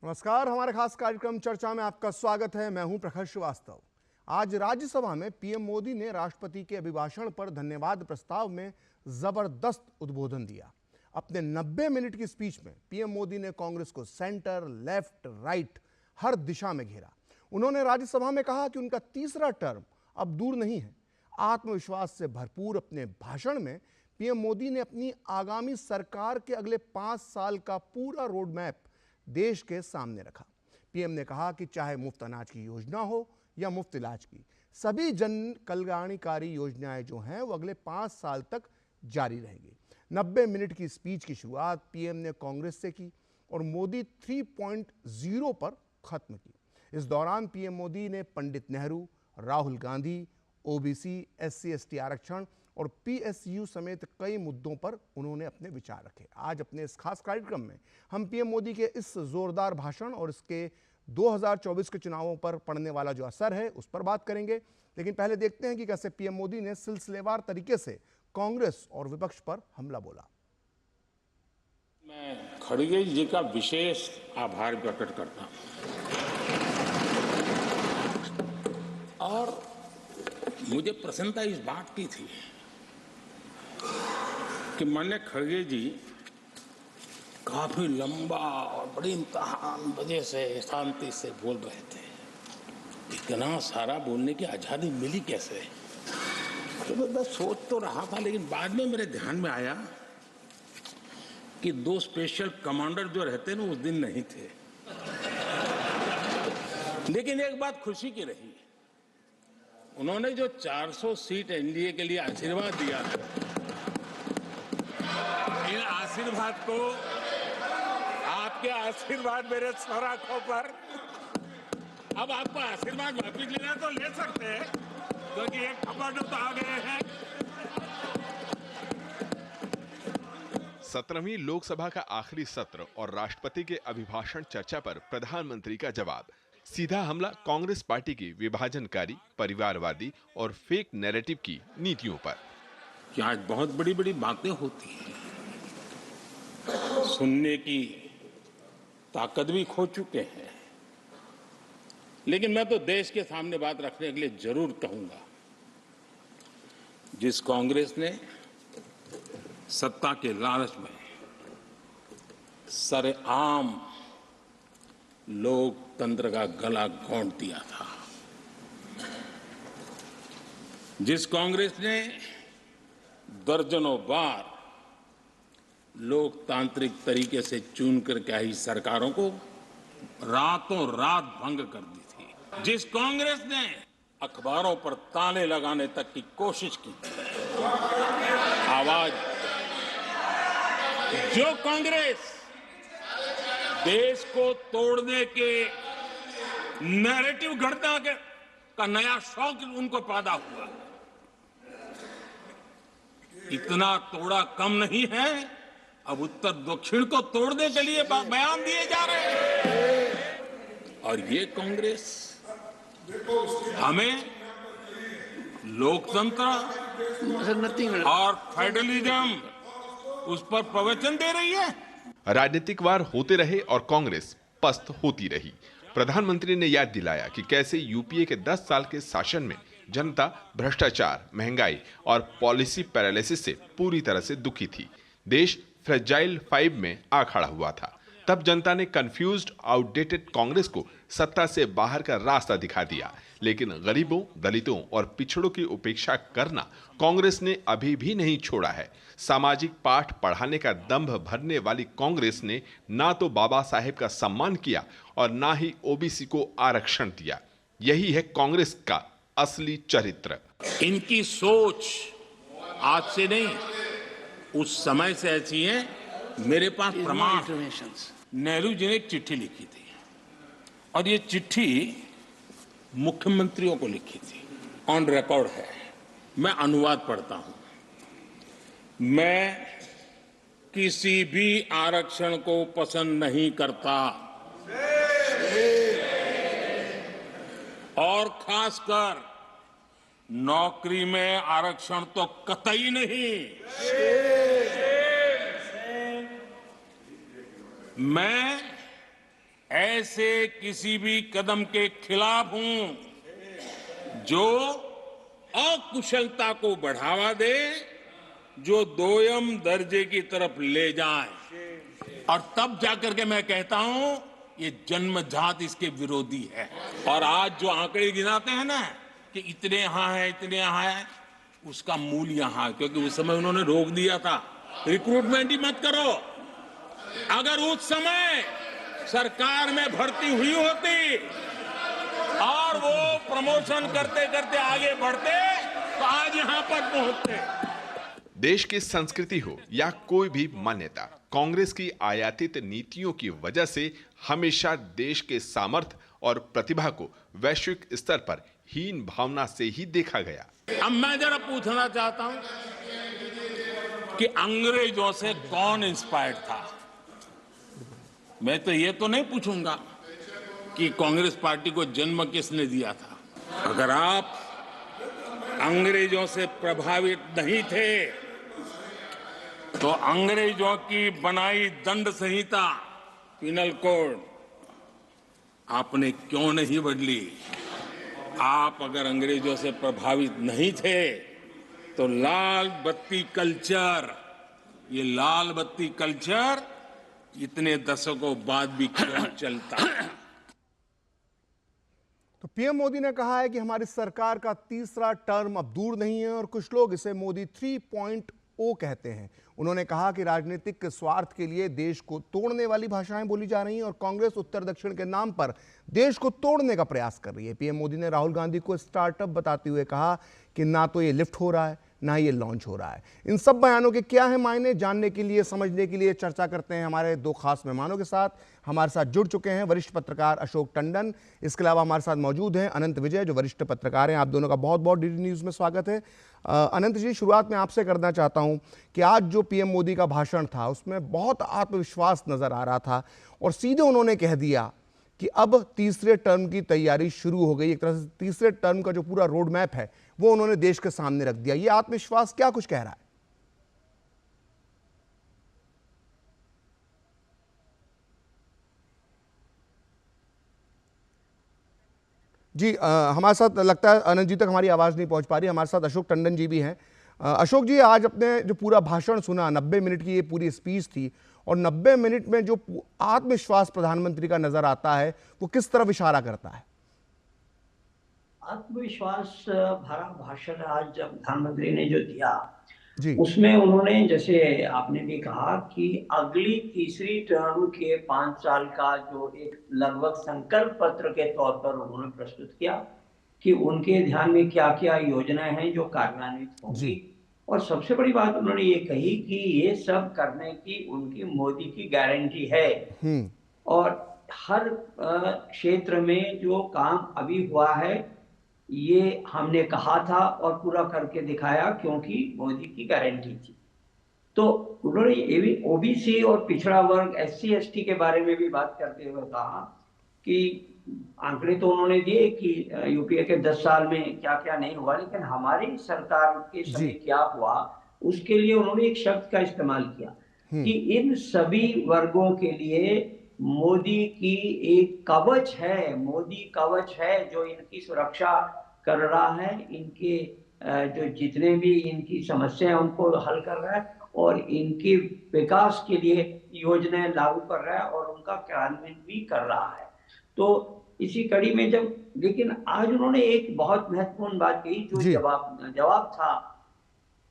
नमस्कार, हमारे खास कार्यक्रम चर्चा में आपका स्वागत है। मैं हूं प्रखर श्रीवास्तव। आज राज्यसभा में पीएम मोदी ने राष्ट्रपति के अभिभाषण पर धन्यवाद प्रस्ताव में जबरदस्त उद्बोधन दिया। अपने 90 मिनट की स्पीच में पीएम मोदी ने कांग्रेस को सेंटर, लेफ्ट, राइट हर दिशा में घेरा। उन्होंने राज्यसभा में कहा कि उनका तीसरा टर्म अब दूर नहीं है। आत्मविश्वास से भरपूर अपने भाषण में पीएम मोदी ने अपनी आगामी सरकार के अगले 5 साल का पूरा रोड मैप देश के सामने रखा। पीएम ने कहा कि चाहे मुफ्त अनाज की योजना हो या मुफ्त इलाज की, सभी जन कल्याणकारी योजनाएं जो हैं वो अगले 5 साल तक जारी रहेगी। 90 मिनट की स्पीच की शुरुआत पीएम ने कांग्रेस से की और मोदी 3.0 पर खत्म की। इस दौरान पीएम मोदी ने पंडित नेहरू, राहुल गांधी, ओबीसी, SC/ST आरक्षण और PSU समेत कई मुद्दों पर उन्होंने अपने विचार रखे। आज अपने इस खास कार्यक्रम में हम पीएम मोदी के इस जोरदार भाषण और इसके 2024 के चुनावों पर पड़ने वाला जो असर है उस पर बात करेंगे। लेकिन पहले देखते हैं कि कैसे पीएम मोदी ने सिलसिलेवार तरीके से कांग्रेस और विपक्ष पर हमला बोला। मैं खड़गे जी का विशेष आभार प्रकट करता हूं और मुझे प्रसन्नता इस बात की थी कि माननीय खड़गे जी काफी लंबा और बड़ी इम्तिहान वजह से शांति से बोल रहे थे। इतना सारा बोलने की आजादी मिली कैसे? तो मैं सोच तो रहा था, लेकिन बाद में मेरे ध्यान में आया कि 2 स्पेशल कमांडर जो रहते हैं ना उस दिन नहीं थे। लेकिन एक बात खुशी की रही, उन्होंने जो 400 सीट एनडीए के लिए आशीर्वाद दिया, इन आशीर्वाद को, आपके आशीर्वाद मेरे सर आंखों पर, अब आपको आशीर्वाद वापिस लेना तो ले सकते हैं क्योंकि एक कमांडर तो आ गए हैं। 17वीं लोकसभा का आखिरी सत्र और राष्ट्रपति के अभिभाषण चर्चा पर प्रधानमंत्री का जवाब। सीधा हमला कांग्रेस पार्टी की विभाजनकारी, परिवारवादी और फेक नैरेटिव की नीतियों पर। कि आज बहुत बड़ी बड़ी बातें होती हैं, सुनने की ताकत भी खो चुके हैं, लेकिन मैं तो देश के सामने बात रखने के लिए जरूर कहूंगा। जिस कांग्रेस ने सत्ता के लालच में सरेआम लोकतंत्र का गला घोंट दिया था, जिस कांग्रेस ने दर्जनों बार लोकतांत्रिक तरीके से चुनकर के आई सरकारों को रातों रात भंग कर दी थी, जिस कांग्रेस ने अखबारों पर ताले लगाने तक की कोशिश की, आवाज, जो कांग्रेस देश को तोड़ने के नैरेटिव घड़ना का नया शौक उनको पैदा हुआ, इतना तोड़ा कम नहीं है, अब उत्तर दक्षिण को तोड़ने के लिए बयान दिए जा रहे हैं। और ये कांग्रेस हमें लोकतंत्र और फेडरलिज्म उस पर प्रवचन दे रही है। राजनीतिक वार होते रहे और कांग्रेस पस्त होती रही। प्रधानमंत्री ने याद दिलाया कि कैसे यूपीए के 10 साल के शासन में जनता भ्रष्टाचार, महंगाई और पॉलिसी पैरालिसिस से पूरी तरह से दुखी थी। देश फ्रेजाइल 5 में आ खड़ा हुआ था। तब जनता ने कंफ्यूज्ड, आउटडेटेड कांग्रेस को सत्ता से बाहर का रास्ता दिखा दिया। लेकिन गरीबों, दलितों और पिछड़ों की उपेक्षा करना कांग्रेस ने अभी भी नहीं छोड़ा है। सामाजिक पाठ पढ़ाने का दंभ भरने वाली कांग्रेस ने ना तो बाबा साहेब का सम्मान किया और ना ही ओबीसी को आरक्षण दिया। यही है कांग्रेस का असली चरित्र। इनकी सोच आज से नहीं, उस समय से ऐसी है। मेरे पास प्रमाण, नेहरू जी ने एक चिट्ठी लिखी थी और ये चिट्ठी मुख्यमंत्रियों को लिखी थी, ऑन रिकॉर्ड है। मैं अनुवाद पढ़ता हूं। मैं किसी भी आरक्षण को पसंद नहीं करता और खासकर नौकरी में आरक्षण तो कतई नहीं। मैं ऐसे किसी भी कदम के खिलाफ हूं जो अकुशलता को बढ़ावा दे, जो दोयम दर्जे की तरफ ले जाए। और तब जाकर के मैं कहता हूं ये जन्मजात इसके विरोधी है। और आज जो आंकड़े गिनाते हैं ना कि इतने यहां है, इतने यहां है, उसका मूल यहां है, क्योंकि उस समय उन्होंने रोक दिया था रिक्रूटमेंट ही मत करो। अगर उस समय सरकार में भर्ती हुई होती और वो प्रमोशन करते करते आगे बढ़ते तो आज यहां पर पहुंचते। देश की संस्कृति हो या कोई भी मान्यता, कांग्रेस की आयातित नीतियों की वजह से हमेशा देश के सामर्थ्य और प्रतिभा को वैश्विक स्तर पर हीन भावना से ही देखा गया। अब मैं जरा पूछना चाहता हूं कि अंग्रेजों से कौन इंस्पायर्ड था। मैं तो ये तो नहीं पूछूंगा कि कांग्रेस पार्टी को जन्म किसने दिया था। अगर आप अंग्रेजों से प्रभावित नहीं थे तो अंग्रेजों की बनाई दंड संहिता, पिनल कोड, आपने क्यों नहीं बदली। आप अगर अंग्रेजों से प्रभावित नहीं थे तो लाल बत्ती कल्चर, ये लाल बत्ती कल्चर इतने दशकों बाद भी क्यों चलता। तो पीएम मोदी ने कहा है कि हमारी सरकार का तीसरा टर्म अब दूर नहीं है और कुछ लोग इसे मोदी 3.0 कहते हैं। उन्होंने कहा कि राजनीतिक स्वार्थ के लिए देश को तोड़ने वाली भाषाएं बोली जा रही हैं और कांग्रेस उत्तर दक्षिण के नाम पर देश को तोड़ने का प्रयास कर रही है। पीएम मोदी ने राहुल गांधी को स्टार्टअप बताते हुए कहा कि ना तो ये लिफ्ट हो रहा है ना ये लॉन्च हो रहा है। इन सब बयानों के क्या है मायने, जानने के लिए, समझने के लिए चर्चा करते हैं हमारे दो खास मेहमानों के साथ। हमारे साथ जुड़ चुके हैं वरिष्ठ पत्रकार अशोक टंडन, इसके अलावा हमारे साथ मौजूद हैं अनंत विजय जो वरिष्ठ पत्रकार हैं। आप दोनों का बहुत बहुत डीडी न्यूज़ में स्वागत है। अनंत जी, शुरुआत में आपसे करना चाहता हूं कि आज जो पीएम मोदी का भाषण था उसमें बहुत आत्मविश्वास नजर आ रहा था और सीधे उन्होंने कह दिया कि अब तीसरे टर्म की तैयारी शुरू हो गई। एक तरह से तीसरे टर्म का जो पूरा रोड मैप है वो उन्होंने देश के सामने रख दिया। ये आत्मविश्वास क्या कुछ कह रहा है? जी, हमारे साथ लगता है अनंत जी तक हमारी आवाज़ नहीं पहुंच पा रही। हमारे साथ अशोक टंडन जी भी हैं। अशोक जी, आज अपने जो पूरा भाषण सुना, 90 मिनट की ये पूरी स्पीच थी और 90 मिनट में जो आत्मविश्वास प्रधानमंत्री का नजर आता है वो किस तरफ इशारा करता है? आत्मविश्वास भरा भाषण आज जब प्रधानमंत्री ने जो दिया जी, उसमें उन्होंने, जैसे आपने भी कहा, कि अगली तीसरी टर्म के 5 साल का जो एक लगभग संकल्प पत्र के तौर पर उन्होंने प्रस्तुत किया कि उनके ध्यान में क्या क्या योजनाएं हैं जो कार्यान्वित होंगी। और सबसे बड़ी बात उन्होंने ये कही कि ये सब करने की उनकी मोदी की गारंटी है और हर क्षेत्र में जो काम अभी हुआ है ये हमने कहा था और पूरा करके दिखाया क्योंकि मोदी की गारंटी थी। तो उन्होंने ये भी ओबीसी और पिछड़ा वर्ग, एससी एसटी के बारे में भी बात करते हुए कहा कि आंकड़े तो उन्होंने दिए कि यूपीए के 10 साल में क्या क्या नहीं हुआ, लेकिन हमारी सरकार के समय क्या हुआ उसके लिए उन्होंने एक शब्द का इस्तेमाल किया कि इन सभी वर्गों के लिए मोदी की एक कवच है, मोदी कवच है जो इनकी सुरक्षा कर रहा है, इनके जो जितने भी इनकी समस्या है उनको हल कर रहा है और इनके विकास के लिए योजनाएं लागू कर रहा है और उनका क्रियान्वयन भी कर रहा है। तो इसी कड़ी में जब, लेकिन आज उन्होंने एक बहुत महत्वपूर्ण बात कही जो जवाब था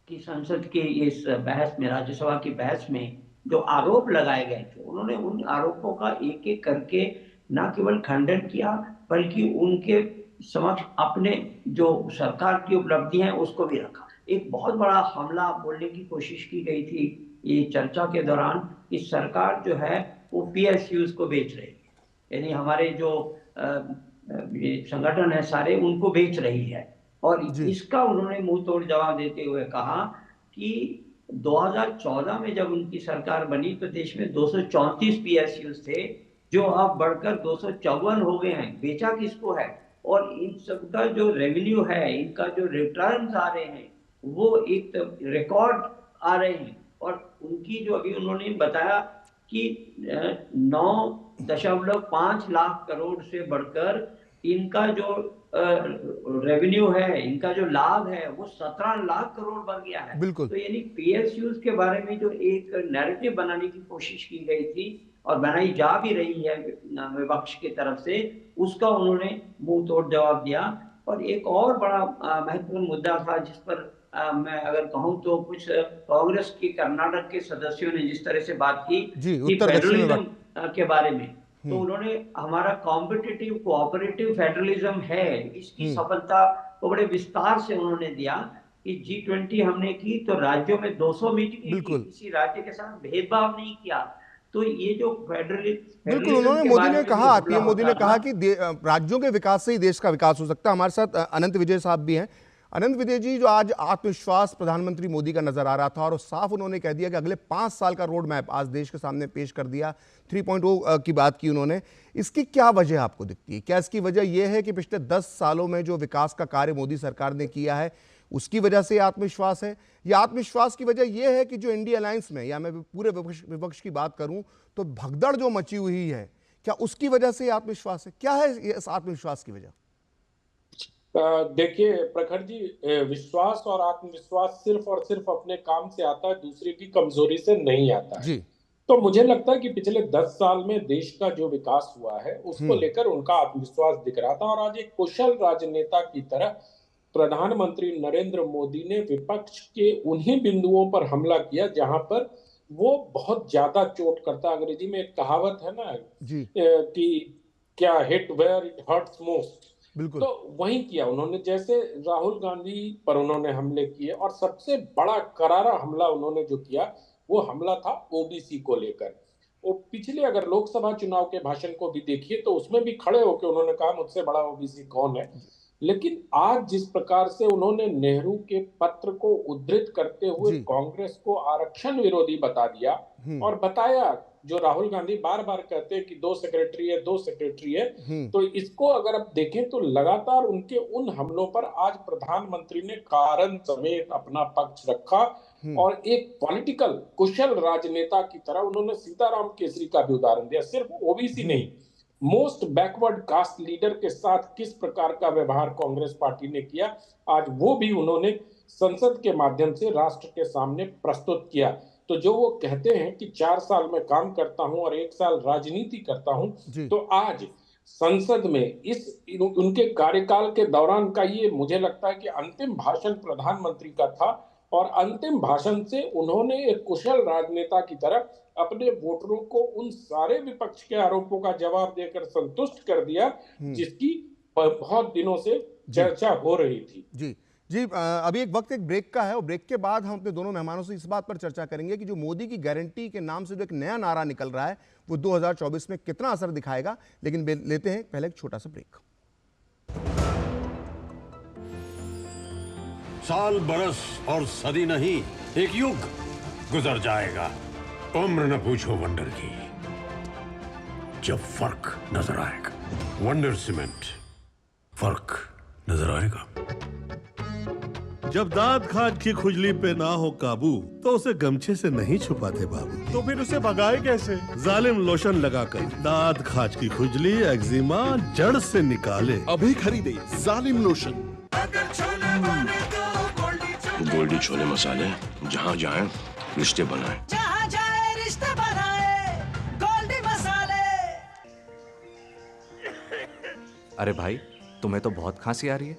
कि संसद के इस बहस में, राज्यसभा की बहस में जो आरोप लगाए गए थे, उन्होंने उन आरोपों का एक एक करके न केवल खंडन किया बल्कि उनके समक्ष अपने जो सरकार की उपलब्धि है उसको भी रखा। एक बहुत बड़ा हमला बोलने की कोशिश की गई थी ये चर्चा के दौरान कि सरकार जो है वो पीएसयूज को बेच रही है, यानी हमारे जो संगठन है सारे उनको बेच रही है। और इसका उन्होंने मुंह तोड़ जवाब देते हुए कहा कि 2014 में जब उनकी सरकार बनी तो देश में 234 पीएसयूज थे जो अब बढ़कर 254 हो गए हैं। बेचा किसको है? और इन सबका जो रेवेन्यू है, इनका जो रिटर्न्स आ रहे हैं वो एक रिकॉर्ड आ रहे हैं। और उनकी जो अभी उन्होंने बताया कि 9.5 लाख करोड़ से बढ़कर इनका जो रेवेन्यू है, इनका जो लाभ है, वो 17 लाख करोड़ बढ़ गया है। बिल्कुल। तो यानी पीएसयूज के बारे में जो एक नैरेटिव बनाने की कोशिश की गई थी और बनाई जा भी रही है विपक्ष की तरफ से, उसका उन्होंने मुंह तोड़ जवाब दिया। और एक और बड़ा महत्वपूर्ण मुद्दा था जिस पर मैं अगर कहूं तो कुछ कांग्रेस के कर्नाटक के सदस्यों ने जिस तरह से बात की फेडरलिज्म के बारे में, तो उन्होंने हमारा कॉम्पिटिटिव कोऑपरेटिव फेडरलिज्म है, इसकी सफलता को बड़े विस्तार से उन्होंने दिया कि G20 हमने की तो राज्यों में 200 मीटिंग की, किसी राज्य के साथ भेदभाव नहीं किया। तो ये जो फेडरलिज्म, बिल्कुल, उन्होंने मोदी ने कहा, पीएम मोदी ने कहा कि राज्यों के विकास से ही देश का विकास हो सकता है। हमारे साथ अनंत विजय साहब भी हैं। अनंत विजय जी, जो आज आत्मविश्वास प्रधानमंत्री मोदी का नजर आ रहा था और साफ उन्होंने कह दिया कि अगले 5 साल का रोड मैप आज देश के सामने पेश कर दिया, 3.0 की बात की उन्होंने, इसकी क्या वजह आपको दिखती है? क्या इसकी वजह यह है कि पिछले 10 सालों में जो विकास का कार्य मोदी सरकार ने किया है उसकी वजह से आत्मविश्वास है, या आत्मविश्वास की वजह यह है कि जो इंडिया अलायंस में, या मैं पूरे विपक्ष की बात करूं तो भगदड़ जो मची हुई है, क्या उसकी वजह से आत्मविश्वास है? क्या है इस आत्मविश्वास की वजह? देखिए प्रखर जी, विश्वास और आत्मविश्वास सिर्फ और सिर्फ अपने काम से आता है, दूसरे की कमजोरी से नहीं आता है जी। तो मुझे लगता है कि पिछले 10 साल में देश का जो विकास हुआ है उसको लेकर उनका आत्मविश्वास दिख रहा था। और आज एक कुशल राजनेता की तरह प्रधानमंत्री नरेंद्र मोदी ने विपक्ष के उन्हीं बिंदुओं पर हमला किया जहां पर वो बहुत ज्यादा चोट करता। अंग्रेजी में एक कहावत है ना जी, कि क्या hit where it hurts most, बिल्कुल, तो वही किया उन्होंने। जैसे राहुल गांधी पर उन्होंने हमले किए, और सबसे बड़ा करारा हमला उन्होंने जो किया वो हमला था ओबीसी को लेकर। वो पिछले अगर लोकसभा चुनाव के भाषण को भी देखिए तो उसमें भी खड़े होकर उन्होंने कहा मुझसे बड़ा ओबीसी कौन है। लेकिन आज जिस प्रकार से उन्होंने नेहरू के पत्र को उद्धृत करते हुए कांग्रेस को आरक्षण विरोधी बता दिया और बताया, जो राहुल गांधी बार बार कहते हैं कि 2 सेक्रेटरी है, तो इसको अगर आप देखें तो लगातार उनके उन हमलों पर आज प्रधानमंत्री ने कारण समेत अपना पक्ष रखा और एक पॉलिटिकल कुशल राजनेता की तरह उन्होंने सीताराम केसरी का भी उदाहरण दिया। सिर्फ ओबीसी नहीं, मोस्ट बैकवर्ड कास्ट लीडर के साथ किस प्रकार का व्यवहार कांग्रेस पार्टी ने किया, आज वो भी उन्होंने संसद के माध्यम से राष्ट्र के सामने प्रस्तुत किया। तो जो वो कहते हैं कि 4 साल में काम करता हूं और 1 साल राजनीति करता हूं, तो आज संसद में इस उनके कार्यकाल के दौरान का ये मुझे लगता है कि अंतिम भाषण प्रधानमंत्री का था। और अंतिम भाषण से उन्होंने एक कुशल राजनेता की तरह अपने वोटरों को उन सारे विपक्ष के आरोपों का जवाब देकर संतुष्ट कर दिया जिसकी बहुत दिनों से चर्चा हो रही थी। जी, अभी एक ब्रेक का है और ब्रेक के बाद हम अपने दोनों मेहमानों से इस बात पर चर्चा करेंगे कि जो मोदी की गारंटी के नाम से जो एक नया नारा निकल रहा है वो 2024 में कितना असर दिखाएगा। लेकिन लेते हैं पहले एक छोटा सा ब्रेक। साल, बरस और सदी नहीं, एक युग गुजर जाएगा, उम्र न पूछो वंडर की, जब फर्क नजर आएगा। वंडर सीमेंट, फर्क नजर आएगा। जब दांत खाज की खुजली पे ना हो काबू तो उसे गमछे से नहीं छुपाते बाबू, तो फिर उसे भगाए कैसे? जालिम लोशन लगाकर दांत खाज की खुजली, एक्जिमा जड़ से निकाले। अभी खरीदे जालिम लोशन। गोल्डी छोले मसाले, जहाँ जाए रिश्ते बनाए, जहाँ जाए रिश्ते बनाए, गोल्डी मसाले। अरे भाई, तुम्हें तो बहुत खांसी आ रही है।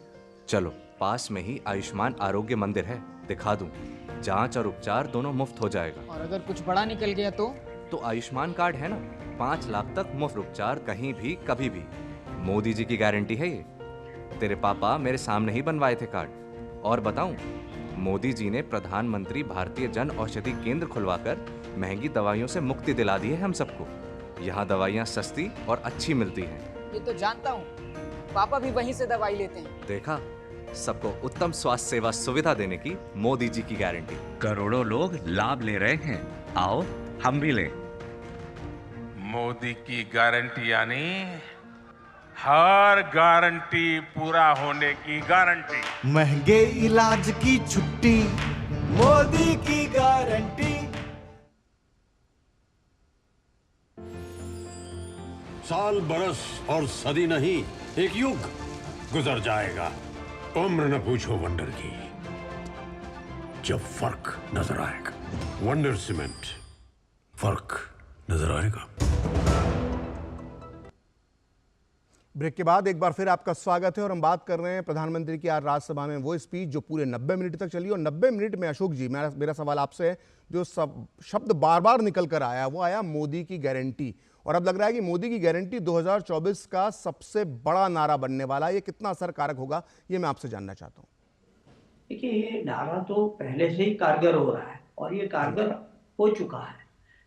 चलो, पास में ही आयुष्मान आरोग्य मंदिर है, दिखा दूं। जांच और उपचार दोनों मुफ्त हो जाएगा। और अगर कुछ बड़ा निकल गया तो आयुष्मान कार्ड है ना, 5 लाख तक मुफ्त उपचार कहीं भी कभी भी। मोदी जी की गारंटी है ये। तेरे पापा मेरे सामने ही बनवाए थे कार्ड। और बताऊं, मोदी जी ने प्रधानमंत्री भारतीय जन औषधि केंद्र खुलवाकर महंगी दवाइयों से मुक्ति दिला दी है हम सबको। यहाँ दवाइयाँ सस्ती और अच्छी मिलती हैं। ये तो जानता हूँ, पापा भी वहीं से दवाई लेते हैं। देखा, सबको उत्तम स्वास्थ्य सेवा सुविधा देने की मोदी जी की गारंटी। करोड़ों लोग लाभ ले रहे हैं, आओ हम भी लें। मोदी की गारंटी यानी हर गारंटी पूरा होने की गारंटी। महंगे इलाज की छुट्टी, मोदी की गारंटी। साल बरस और सदी नहीं, एक युग गुजर जाएगा। उम्र न पूछो वंडर की, जब फर्क नजर आएगा। वंडर सीमेंट, फर्क नजर आएगा। ब्रेक के बाद एक बार फिर आपका स्वागत है और हम बात कर रहे हैं प्रधानमंत्री की आज राज्यसभा में वो स्पीच जो पूरे 90 मिनट तक चली। और 90 मिनट में अशोक जी, मेरा सवाल आपसे है, जो सब शब्द बार बार निकल कर आया वो आया मोदी की गारंटी। और अब लग रहा है कि मोदी की गारंटी 2024 का सबसे बड़ा नारा बनने वाला है। ये कितना असरकारक होगा, ये मैं आपसे जानना चाहता हूँ। देखिए, ये नारा तो पहले से ही कारगर हो रहा है और ये कारगर हो चुका है,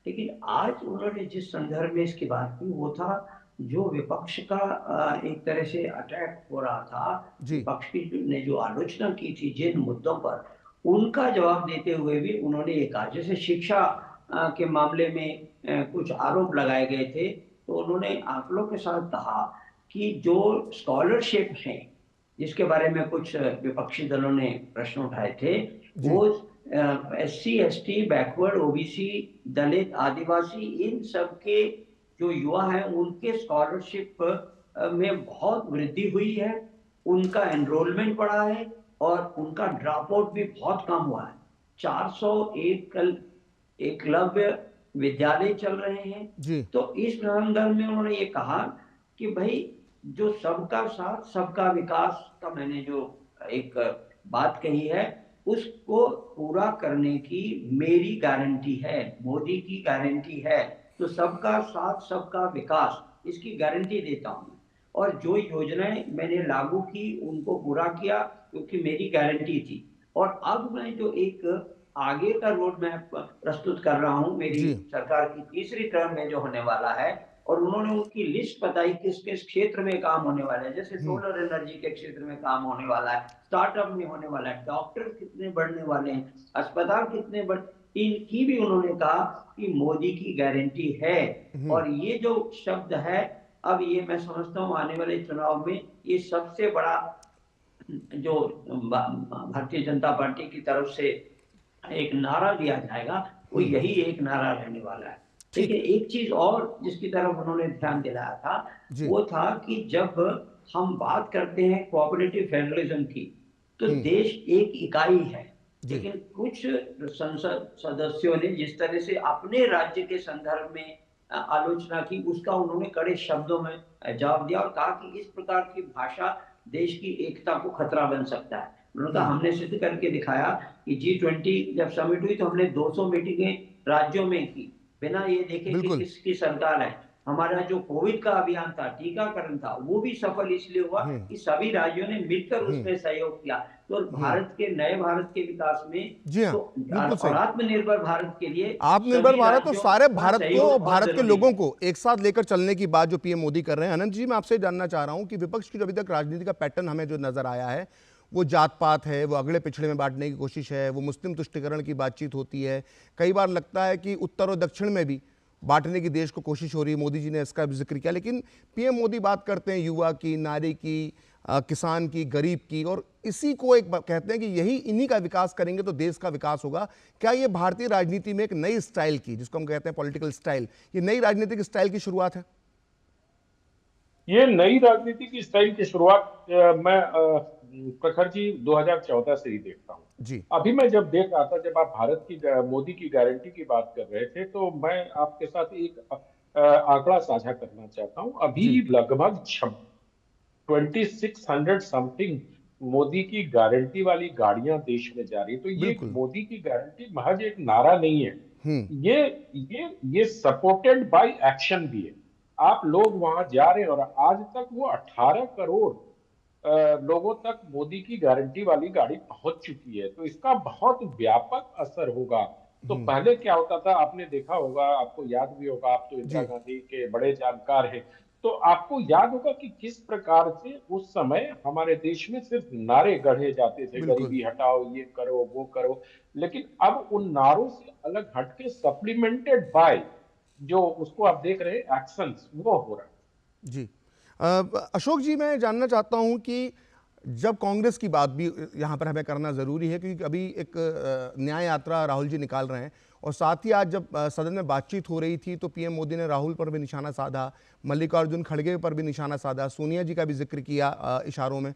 लेकिन आज उन्होंने जिस संदर्भ में इसकी बात की वो था जो विपक्ष का एक तरह से अटैक हो रहा था, विपक्ष की ने जो आलोचना की थी जिन मुद्दों पर, उनका जवाब देते हुए भी उन्होंने ये कहा, जैसे शिक्षा के मामले में कुछ आरोप लगाए गए थे, तो उन्होंने आंकड़ों के साथ कहा कि जो स्कॉलरशिप है जिसके बारे में कुछ विपक्षी दलों ने प्रश्न उठाए थे, वो SC ST बैकवर्ड OBC दलित आदिवासी इन सब के जो युवा हैं उनके स्कॉलरशिप में बहुत वृद्धि हुई है, उनका एनरोलमेंट बढ़ा है और उनका ड्रॉप आउट भी बहुत कम हुआ है। 401 एकलव्य विद्यालय चल रहे हैं। तो इस संदर्भ में उन्होंने ये कहा कि भाई जो सबका साथ सबका विकास का मैंने जो एक बात कही है उसको पूरा करने की मेरी गारंटी है, मोदी की गारंटी है। तो सबका साथ सबका विकास, इसकी गारंटी देता हूँ और जो योजनाएं मैंने लागू की उनको पूरा किया क्योंकि मेरी गारंटी थी। और अब मैं जो एक आगे का रोड मैप प्रस्तुत कर रहा हूँ मेरी सरकार की तीसरी टर्म में जो होने वाला है, और उन्होंने उनकी लिस्ट बताई किस किस क्षेत्र में काम होने वाला है, जैसे सोलर एनर्जी के क्षेत्र में काम होने वाला है, स्टार्टअप में होने वाला है, डॉक्टर कितने बढ़ने वाले हैं, अस्पताल कितने इनकी भी उन्होंने कहा कि मोदी की गारंटी है। और ये जो शब्द है, अब ये मैं समझता हूँ आने वाले चुनाव में ये सबसे बड़ा जो भारतीय जनता पार्टी की तरफ से एक नारा दिया जाएगा वो यही एक नारा रहने वाला है। ठीक है, एक चीज और जिसकी तरफ उन्होंने ध्यान दिलाया था वो था कि जब हम बात करते हैं कोऑपरेटिव फेडरलिज्म की, तो देश एक इकाई है, लेकिन कुछ संसद सदस्यों ने जिस तरह से अपने राज्य के संदर्भ में आलोचना की उसका उन्होंने कड़े शब्दों में जवाब दिया और कहा कि इस प्रकार की भाषा देश की एकता को खतरा बन सकता है। उन्होंने कहा हमने सिद्ध करके दिखाया कि G20 जब समिट हुई तो हमने 200 मीटिंगें राज्यों में की बिना ये देखे कि किसकी सरकार है। हमारा जो कोविड का अभियान था, टीकाकरण था, वो भी सफल इसलिए हुआ कि सभी राज्यों ने मिलकर उसमें सहयोग किया। तो भारत के नए भारत के विकास में और आत्मनिर्भर भारत के लिए, आत्मनिर्भर भारत तो सारे भारत को, भारत के लोगों को एक साथ लेकर चलने की बात जो पीएम मोदी कर रहे हैं। अनंत जी, मैं आपसे जानना चाह रहा हूं कि विपक्ष की जो अभी तक राजनीति का पैटर्न हमें जो नजर आया है वो जात पात है, वो अगड़े पिछड़े में बांटने की कोशिश है, वो मुस्लिम तुष्टिकरण की बातचीत होती है। कई बार लगता है कि उत्तर और दक्षिण में भी बांटने की देश को कोशिश हो रही है। मोदी जी ने इसका भी जिक्र किया, लेकिन पीएम मोदी बात करते हैं युवा की, नारी की, किसान की, गरीब की, और इसी को एक कहते हैं कि यही इन्हीं का विकास करेंगे तो देश का विकास होगा। क्या ये भारतीय राजनीति में एक नई स्टाइल की, जिसको हम कहते हैं पॉलिटिकल स्टाइल, ये नई राजनीतिक स्टाइल की शुरुआत है? ये नई राजनीति की स्टाइल की शुरुआत मैं प्रखर जी 2014 से ही देखता हूँ जी। अभी मैं जब देख रहा था, जब आप भारत की मोदी की गारंटी की बात कर रहे थे, तो मैं आपके साथ एक आंकड़ा साझा करना चाहता हूँ। अभी लगभग 2600 समथिंग मोदी की गारंटी वाली गाड़ियां देश में जा रही है। तो ये मोदी की गारंटी महज एक नारा नहीं है, ये सपोर्टेड बाय एक्शन भी है। आप लोग वहां जा रहे हैं और आज तक वो 18 करोड़ लोगों तक मोदी की गारंटी वाली गाड़ी पहुंच चुकी है। तो इसका बहुत व्यापक असर होगा। तो पहले क्या होता था, आपने देखा होगा, आपको याद भी होगा, आप तो इंदिरा गांधी के बड़े जानकार हैं, तो आपको याद होगा कि किस प्रकार से उस समय हमारे देश में सिर्फ नारे गढ़े जाते थे, गरीबी हटाओ, ये करो, वो करो। लेकिन अब उन नारों से अलग हटके सप्लीमेंटेड बाय जो उसको आप देख रहे हैं एक्शंस, वो हो रहा है। जी अशोक जी, मैं जानना चाहता हूं कि जब कांग्रेस की बात भी यहाँ पर हमें करना ज़रूरी है, क्योंकि अभी एक न्याय यात्रा राहुल जी निकाल रहे हैं, और साथ ही आज जब सदन में बातचीत हो रही थी तो पीएम मोदी ने राहुल पर भी निशाना साधा, मल्लिकार्जुन खड़गे पर भी निशाना साधा, सोनिया जी का भी जिक्र किया इशारों में।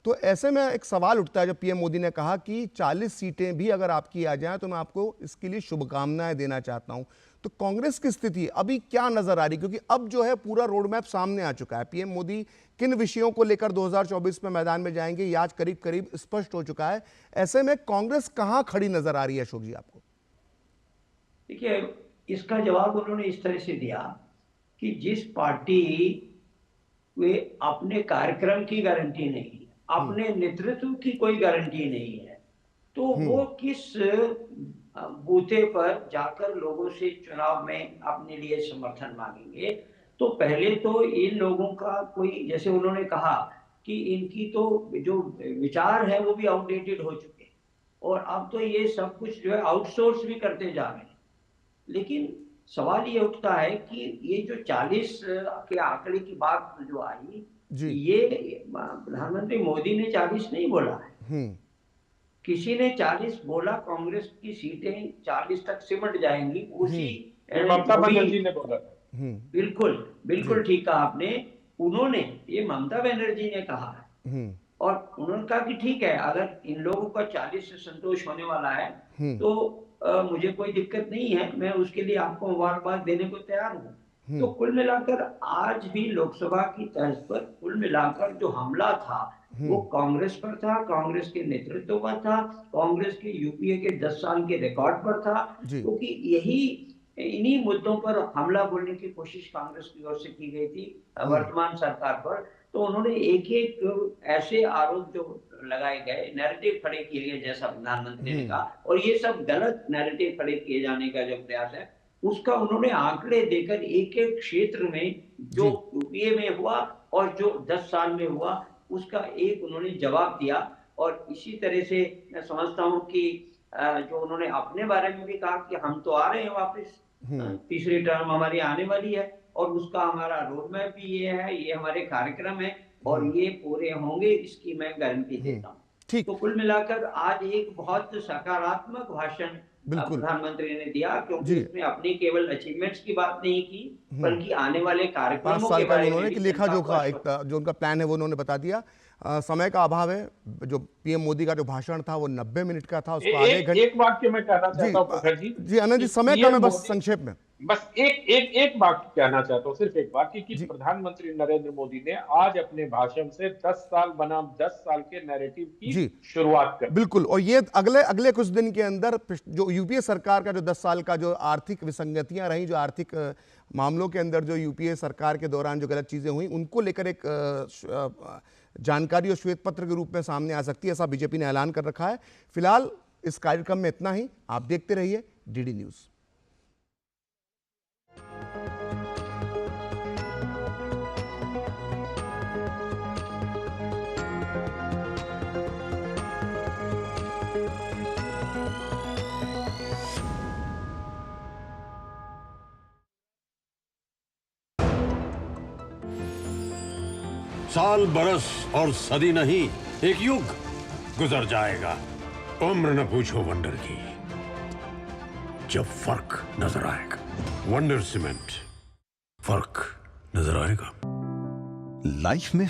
तो ऐसे में एक सवाल उठता है, जब पीएम मोदी ने कहा कि 40 सीटें भी अगर आपकी आ जाएं तो मैं आपको इसके लिए शुभकामनाएं देना चाहता हूं, तो कांग्रेस की स्थिति अभी क्या नजर आ रही? क्योंकि अब जो है पूरा रोड मैप सामने आ चुका है, पीएम मोदी किन विषयों को लेकर 2024 में मैदान में जाएंगे ये आज करीब करीब स्पष्ट हो चुका है। ऐसे में कांग्रेस कहां खड़ी नजर आ रही है अशोक जी आपको? देखिए, इसका जवाब उन्होंने इस तरह से दिया कि जिस पार्टी वे अपने कार्यक्रम की गारंटी नहीं, अपने नेतृत्व की कोई गारंटी नहीं है, तो वो किस बूथे पर जाकर लोगों से चुनाव में अपने लिए समर्थन मांगेंगे? तो पहले तो इन लोगों का कोई, जैसे उन्होंने कहा कि इनकी तो जो विचार है वो भी आउटडेटेड हो चुके हैं और अब तो ये सब कुछ जो है आउटसोर्स भी करते जा रहे हैं। लेकिन सवाल ये उठता है कि ये जो 40 के आंकड़े की बात जो आई, ये प्रधानमंत्री मोदी ने 40 नहीं बोला है, किसी ने 40 बोला। कांग्रेस की सीटें 40 तक सिमट जाएंगी, उसी ममता बनर्जी ने बोला। बिल्कुल बिल्कुल ठीक कहा आपने, उन्होंने, ये ममता बनर्जी ने कहा है, और उन्होंने कहा कि ठीक है, अगर इन लोगों का 40 से संतोष होने वाला है तो मुझे कोई दिक्कत नहीं है, मैं उसके लिए आपको मुबारकबाद देने को तैयार हूँ। तो कुल मिलाकर आज भी लोकसभा की तर्ज पर कुल मिलाकर जो हमला था वो कांग्रेस पर था, कांग्रेस के नेतृत्व पर था, कांग्रेस के यूपीए के 10 साल के रिकॉर्ड पर था, क्योंकि इन्हीं मुद्दों पर हमला बोलने की कोशिश कांग्रेस की ओर से की गई थी वर्तमान सरकार पर। तो उन्होंने एक एक ऐसे आरोप जो लगाए गए, नैरेटिव खड़े किए गए, जैसा प्रधानमंत्री ने कहा, और ये सब गलत नैरेटिव खड़े किए जाने का जो प्रयास है, उसका उन्होंने आंकड़े देकर एक एक क्षेत्र में जो यूपीए में हुआ और जो 10 साल में हुआ उसका एक उन्होंने जवाब दिया। और इसी तरह से मैं समझता हूँ कि जो उन्होंने अपने बारे में भी कहा कि हम तो आ रहे हैं वापस, तीसरी टर्म हमारी आने वाली है और उसका हमारा रोड मैप भी ये है, ये हमारे कार्यक्रम है और ये पूरे होंगे, इसकी मैं गारंटी देता हूँ। तो कुल मिलाकर आज एक बहुत सकारात्मक भाषण प्रधानमंत्री ने दिया, क्योंकि इसमें अपनी केवल अचीवमेंट्स की बात नहीं की बल्कि आने वाले कार्यक्रमों के बारे में उन्होंने लेखा जोखा, एक जो उनका प्लान है वो उन्होंने बता दिया। समय का अभाव है, जो पीएम मोदी का जो भाषण था वो 90 मिनट का था, उसको आधे घंटे। एक वाक्य मैं कहना चाहता हूं प्रखर जी। जी आनंद जी, समय का मैं बस संक्षेप में बस एक वाक्य कहना चाहता हूं, सिर्फ एक वाक्य कि प्रधानमंत्री नरेंद्र मोदी ने आज अपने भाषण से 10 साल बनाम 10 साल के नैरेटिव की शुरुआत कर। बिल्कुल, और ये अगले कुछ दिन के अंदर जो यूपीए सरकार का जो 10 साल का जो आर्थिक विसंगतियां रही, जो आर्थिक मामलों के अंदर जो यूपीए सरकार के दौरान जो गलत चीजें हुई, उनको लेकर एक जानकारी और श्वेत पत्र के रूप में सामने आ सकती है, ऐसा बीजेपी ने ऐलान कर रखा है। फिलहाल इस कार्यक्रम में इतना ही, आप देखते रहिए डीडी न्यूज। साल, बरस और सदी नहीं, एक युग गुजर जाएगा। उम्र न पूछो वंडर की, जब फर्क नजर आएगा। वंडर सीमेंट, फर्क नजर आएगा। लाइफ में